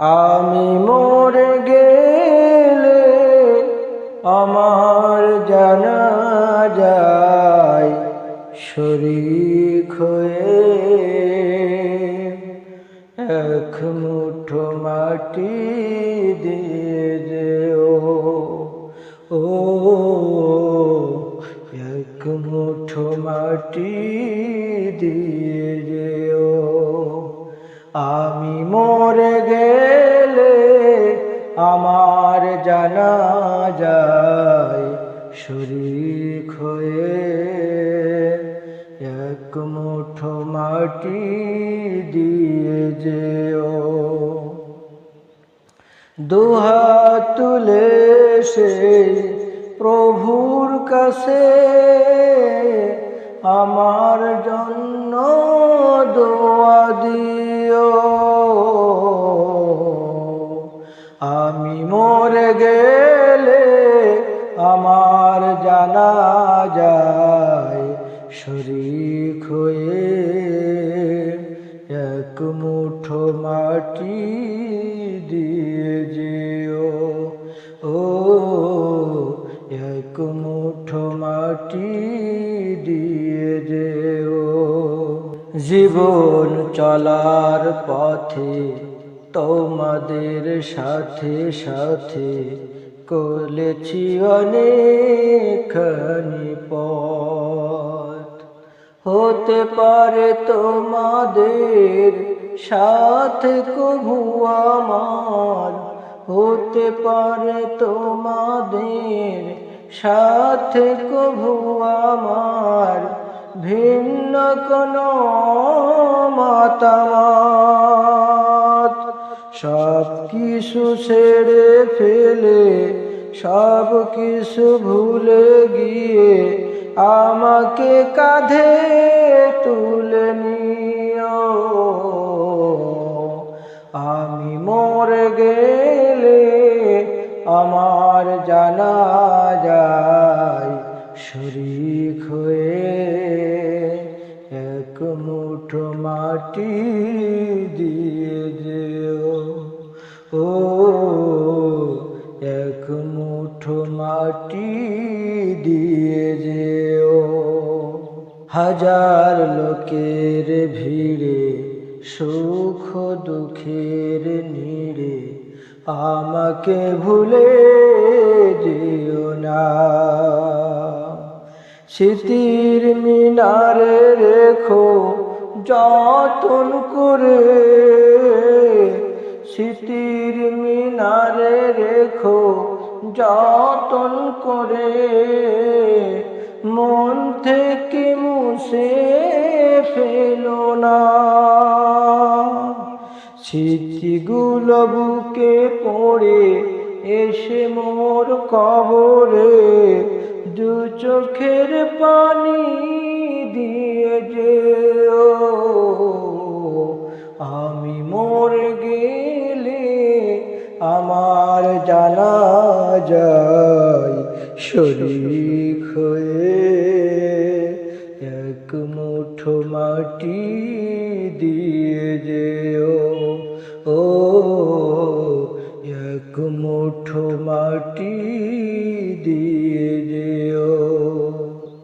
আমি মরে গেলে আমার জানাজায় শরীক হয়ে এক মুঠো মাটি দিয়ে যেও, ও এক মুঠো মাটি দিয়ে যেও। আমি মরে গেলে আমার জানাজায় শরীক হয়ে এক মুঠো মাটি দিয়ে যেও। দুহাত তুলে সেই প্রভুর কাছে আমার জন্য দোয়া দিও। আমি মরে গেলে আমার জানাজায় শরীক হয়ে এক মুঠো মাটি দিয়ে যেও, ও এক মুঠো মাটি দিয়ে যেও। জীবন চলার পথে তোমাদের সাথে সাথে চলেছি অনেকখানি পথ। হতে পারে তোমাদের সাথে কভু আমার, হতে পারে তোমাদের সাথে কভু আমার ভিন্ন কোনো মতামত। সব কিছু ছেড়ে ফেলে সব কিছু ভুলে গিয়ে আমাকে কাঁধে তুলে নিও। আমি মরে গেলে আমার জানাজায় শরীক হয়ে এক মুঠো মাটি দিয়ে যেও, ও এক মুঠো মাটি দিয়ে যেও। হাজার লোকের ভিড়ে সুখ দুঃখের নীড়ে আমাকে ভুলে যেও না। স্মৃতির মিনারে রেখো যতন করে, স্মৃতির মিনারে রেখো যতন করে, মন থেকে মুছে ফেলো না। স্মৃতিগুলো বুকে পড়ে এসে মোর কবরে দু চোখের পানি দিয়ে যেও। আমি মরে গেলে আমার জানাজায় শরীক হয়ে এক মুঠো মাটি দিয়ে যেও, ও এক মুঠো মাটি